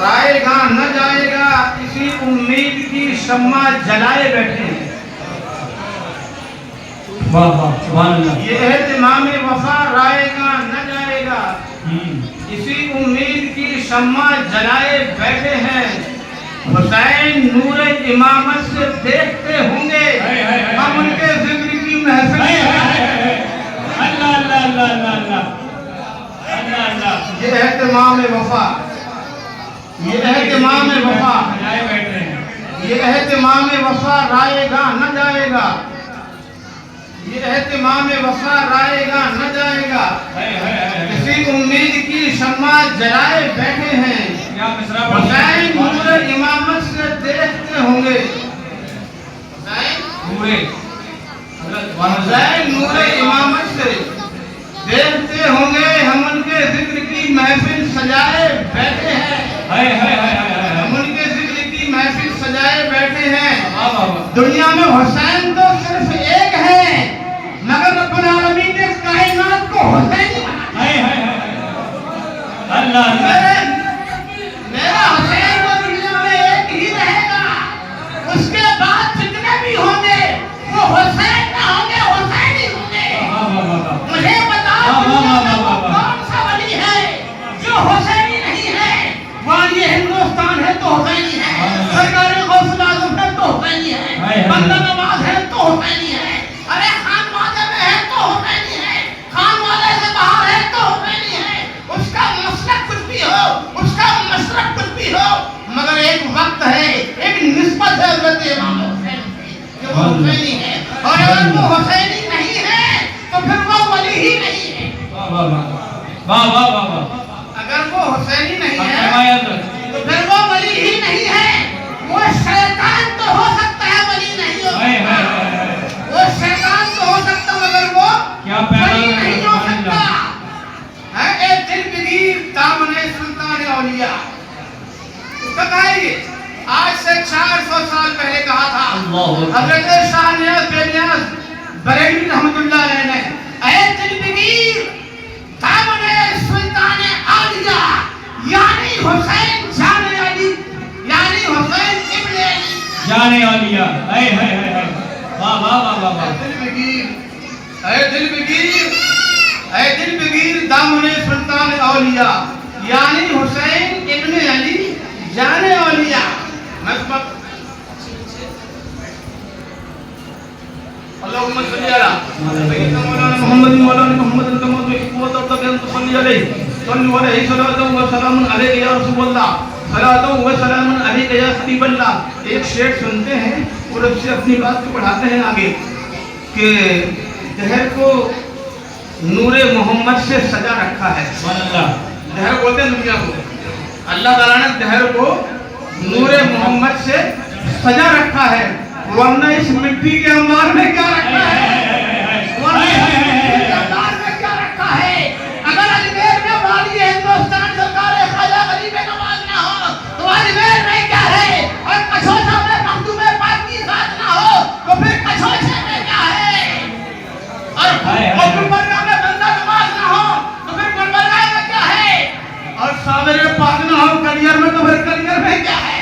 رائے گا نہ جائے گا، اسی امید کی شمع جلائے بیٹھے ہیں۔ واہ واہ سبحان اللہ۔ یہ اہتمام وفا رائے گا نہ جائے گا، اسی امید کی شمع جلائے بیٹھے ہیں۔ حسین نور امامت سے دیکھتے ہوں گے، ہم ان کے ذکر کی محفل اللہ اللہ اللہ اللہ اللہ اللہ اللہ۔ یہ اہتمام وفا، یہ اہتمام وفا، جائے بیٹھے ہیں۔ یہ اہتمام وفا رائے گا نہ جائے گا، یہ اہتمام وفا رائے گا نہ جائے گا، اسی امید کی شمع جلائے بیٹھے ہیں۔ کیا مصرع حسین نور امامت سے دیکھتے ہوں گے، حسین نور امامت سے دیکھتے ہوں گے، ہم ان کے ذکر کی محفل سجائے بیٹھے ہیں، ہم ان کے ذکر کی محفل سجائے بیٹھے ہیں۔ دنیا میں حسین تو صرف ایک ہے، مگر رب العالمین نے کائنات کو حسین ہی بنایا۔ اللہ اللہ۔ میرا حسین تو دنیا میں ایک ہی رہے گا، اس کے بعد جتنے بھی ہوں گے وہ حسین نہ ہوں گے، حسین ہی ہوں گے۔ مجھے بتاؤ دنیا میں وہ کون سا ولی ہے جو حسینی نہیں ہے؟ والی ہندوستان ہے تو حسینی ہے، سرکار غوث الاعظم ہے تو حسینی ہے، بندہ نواز ہے تو حسینی ہے، ارے خان مادہ میں ہے تو حسینی ہے، خان والے سے باہر ہے تو حسینی ہے۔ اس کا مسلک کچھ بھی ہو، اس کا مشرق کچھ بھی ہو، مگر ایک وقت ہے، ایک نسبت ہے حضرت امام حسین کی کہ وہ حسینی ہے، اور اگر وہ حسینی نہیں ہے تو پھر وہ ولی ہی نہیں ہے۔ اگر وہ حسینی نہیں ہے تو پھر وہ ولی ہی نہیں ہے۔ وہ شیطان تو ہو سکتا ہے، ولی نہیں ہو سکتا۔ وہ شیطان تو ہو سکتا مگر وہ ولی نہیں ہو سکتا۔ ہے اے دل بگیر دامن سلطان اولیاء، بتائیے آج سے 400 سال پہلے کہا تھا حضرت شاہ نیاز بے نیاز بریلوی رحمت اللہ علیہ نے، اے دل بگیر دامن سلطان اولیاء، یعنی حسین جان علی، یعنی حسین ابن علی، جانے اولیاء۔ واہ واہ واہ واہ۔ اے دل بگیر، اے دل بگیر، اے دل بگیر دامن سلطان اولیاء، یعنی حسین ابن علی جان اولیاء۔ اللہم صلی علی سیدنا مولانا محمد مولانا محمد کما تحب وترضى ان تصلي عليه صلوا عليه صلاة وسلام عليك یا رسول اللہ، صلاة وسلام عليك یا حبیب اللہ۔ ایک شعر سنتے ہیں اور اب سے اپنی بات کو پڑھاتے ہیں آگے کہ دہر کو نور محمد سے سجا رکھا ہے۔ دہر بولتے ہیں دنیا کو، اللہ تعالیٰ نے دہر کو نور محمد سے سجا رکھا ہے، ورنہ اس مٹی کے انبار میں کیا رکھا ہے؟ ورنہ اس مٹی کے انبار میں کیا رکھا ہے؟ اگر اجمیر میں والی ہندوستان سرکار خواجہ غریب نواز نہ ہو تو اجمیر میں کیا ہے؟ اور کچھوچا میں مخدوم پاک کی ذات نہ ہو تو پھر کچھوچے میں کیا ہے؟ اور گلبرگہ میں بندہ نواز نہ ہو تو پھر گلبرگہ میں کیا ہے؟ اور صابر پاک نہ ہو کلیئر میں تو پھر کلیئر میں کیا ہے؟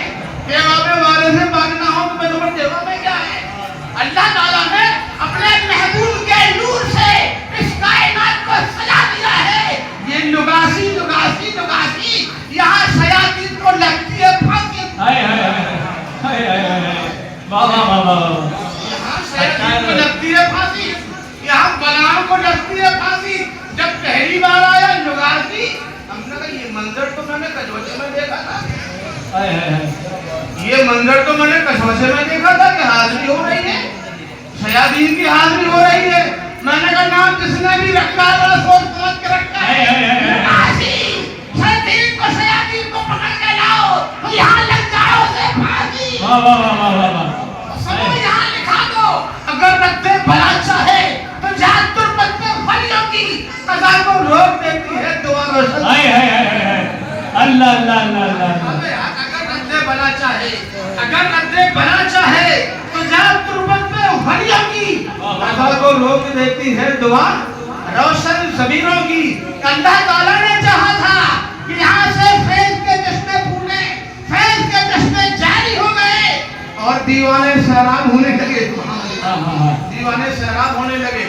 دیواب والے سے پاک نہ ہو تو پھر دیواب میں کیا ہے؟ اللہ تعالیٰ نے اپنے محبوب کے نور سے اس کائنات کو سجا دیا ہے۔ یہ لگاسی لگاسی لگاسی یہاں شیاطین کو لگتی ہے پھانسی، یہاں شیاطین کو لگتی ہے پھانسی، یہاں بلاؤں کو لگتی ہے پھانسی۔ جب پہلی بار آیا لگاسی، ہم نے کہا یہ منظر تو میں نے کچھوچے میں دیکھا تھا، یہ منظر تو میں نے کچھوچے میں دیکھا تھا کہ حاضری ہو رہی ہے، شیاطین کی حاضری ہو رہی ہے۔ میں نے کہا نام جس نے بھی رکھا ہے بڑا سوچ سمجھ کے رکھا ہے۔ شیاطین کو پکڑ کے لاؤ تو یہاں لگ جاؤ سے پھانسی، سنو یہاں لکھا دو، اگر رکھتے بھلا چاہے تو جان تربت میں ولیوں کی قضا کو روک دیتی ہے دعا روشن۔ اللہ اللہ اللہ۔ بنا چاہے، اگر رد بنا چاہے تو جان تربت میں ولیوں کی قضا کو روک دیتی ہے دعا روشن ضمیروں کی۔ اللہ تعالیٰ نے چاہا تھا کہ یہاں سے فیض کے چشمے پھولیں، دیوانے سیراب ہونے لگے، ہاں ہاں ہاں دیوانے سیراب ہونے لگے.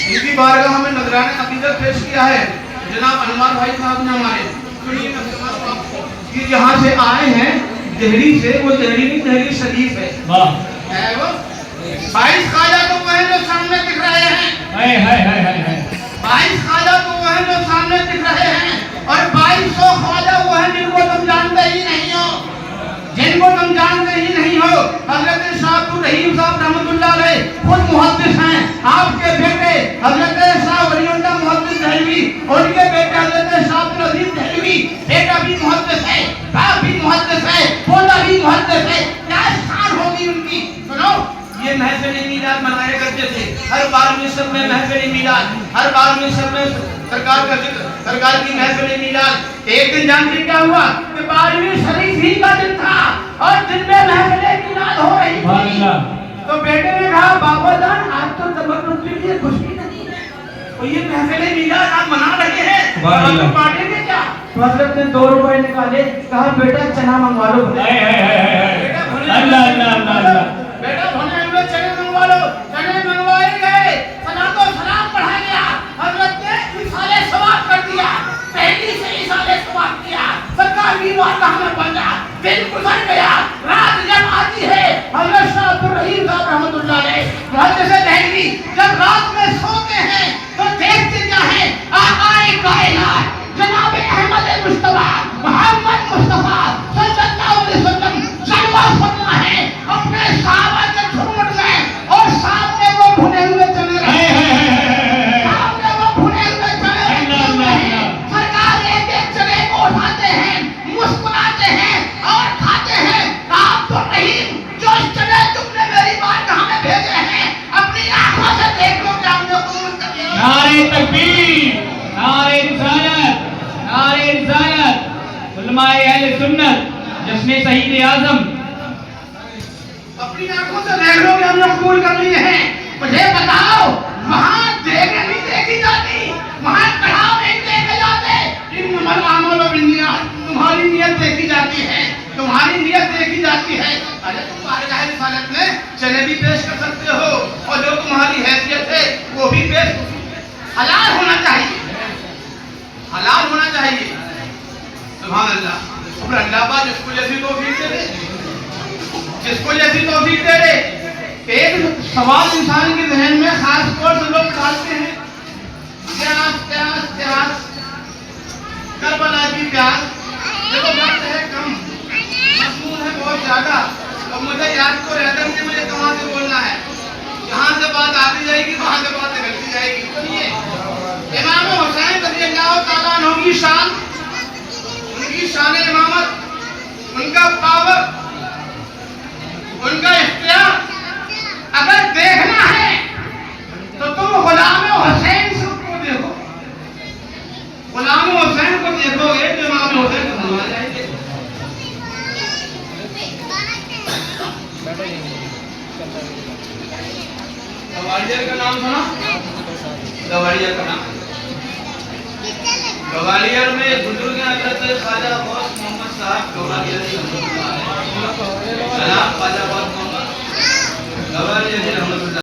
ان کی بارگاہ میں نذرانِ عقیدت پیش کیا ہے جناب انوار بھائی صاحب نے ہمارے. سنیے میں سناتا ہوں آپ کو. یہ جہاں سے آئے ہیں دہلی سے، وہ دہلی نہیں، دہلی شریف ہے. واہ ہے وہ 22 خواجہ تو وہ ہیں جو سامنے دکھ رہے ہیں. ہائے ہائے ہائے ہائے ہائے 22 خواجہ تو وہ ہیں جو سامنے دکھ رہے ہیں، اور 2200 خواجہ وہ ہیں جن کو تم جانتے ہی نہیں ہو، جن کو تم جانتے ہی نہیں ہو. حضرت شاہ عبد الرحیم صاحب رحمۃ اللہ علیہ خود محدث ہیں. آپ کے بیٹے حضرت شاہ ولی اللہ محدث دہلوی، ان کے بیٹے حضرت شاہ عبد العزیز دہلوی، بیٹا بھی محدث ہے، باپ بھی محدث ہے، پوتا بھی محدث ہے. کیا شان ہوگی ان کی. سنو، یہ محفل میلاد منایا کرتے تھے. ہر بار مصر میں محفل میلاد، ہر بار مصر میں سرکار کا ذکر، سرکار کی محفل میلاد. ایک دن جانتے کیا ہوا کہ 12ویں شریف ہی کا دن تھا اور دن میں محفل میلاد ہو رہی تھی. تو بیٹے نے کہا بابا جان آج تو تبرک کے لیے کچھ بھی نہیں ہے، تو یہ محفل میلاد آپ منا رہے ہیں، تبرک بانٹیں گے کیا؟ تو حضرت نے 2 روپے نکالے، کہا بیٹا چنا منگوا لو. اللہ اللہ اللہ اللہ بیٹا بھنے ہوئے چنے منگوا لو. چنے منگوائے گئے، صلاۃ و سلام پڑھا گیا. حضرت نے ایصال ثواب کر دیا، پہلی سے ایصال ثواب کیا. سرکار کی بارگاہ میں پہنچا، دن گزر گیا، رات جب آتی ہے. حضرت شاہ عبد الرحیم صاحب رحمۃ اللہ علیہ محدث دہلوی جب رات میں سوتے ہیں تو دیکھتے کیا ہیں؟ آقائے کائنات جناب احمد مصطفیٰ محمد مصطفیٰ صلی اللہ علیہ وسلم جلوہ فرما ہے اپنے صحابہ کے جھوٹ میں، اور سامنے وہ بھنے ہوئے چنے رہے ہیں، سامنے وہ بھنے ہوئے چنے رہے ہیں. سرکار ایک ایک چنے کو اٹھاتے ہیں، مسکراتے ہیں اور کھاتے ہیں. آپ تو نہیں، جو چنے تم نے میری بارگاہ میں بھیجے ہیں اپنی آنکھوں سے دیکھ لو کہ ہم نے قبول کر لیا. نعرہ تکبیر، نعرہ رسالت، نعرہ رسالت. علماء اہل سنت، جشن شہید اعظم. اپنی آنکھوں سے دیکھ لو کہ ہم نے قبول کر لیے ہیں. مجھے بتاؤ وہاں دیکھیں نہیں دیکھی جاتی، وہاں کڑھاؤ نہیں دیکھے جاتے. انما الاعمال بالنیات، تمہاری نیت دیکھی جاتی ہے، تمہاری نیت دیکھی جاتی ہے. ارے تم بارگاہ رسالت میں چنے بھی پیش کر سکتے ہو، اور جو تمہاری حیثیت ہے وہ بھی پیش. حلال ہونا چاہیے، حلال ہونا چاہیے. سبحان اللہ. اور اللہ پاک جس کو جیسی توفیق دے دے، جس کو جیسی توفیق دے دے. ایک سوال انسان کے ذہن میں خاص طور سے لوگ ڈالتے ہیں، پیاس پیاس پیاس، کربلا کی پیاس. دیکھو وقت ہے کم، مضمون ہے بہت زیادہ، اور مجھے یاد تو رہتا کہ مجھے کہاں سے بولنا ہے. جہاں سے بات آتی جائے گی وہاں سے بات نکلتی جائے گی. سنیے، امام حسین رضی اللہ تعالیٰ عنہ کی شان، ان کی شان امامت، ان کا پاور، ان کا اختیار اگر دیکھنا ہے تو تم غلام حسین سے کو دیکھو. غلام حسین کو دیکھو گے تو امام حسین کو سمجھ جائیں گے. گوالیار کا نام سنا؟ گوالیار کا نام، گوالیار میں بزرگ ہیں حضرت خواجہ غوث محمد صاحب گوالیاری رحمۃ اللہ علیہ. جناب خواجہ غوث محمد گوالیاری رحمۃ اللہ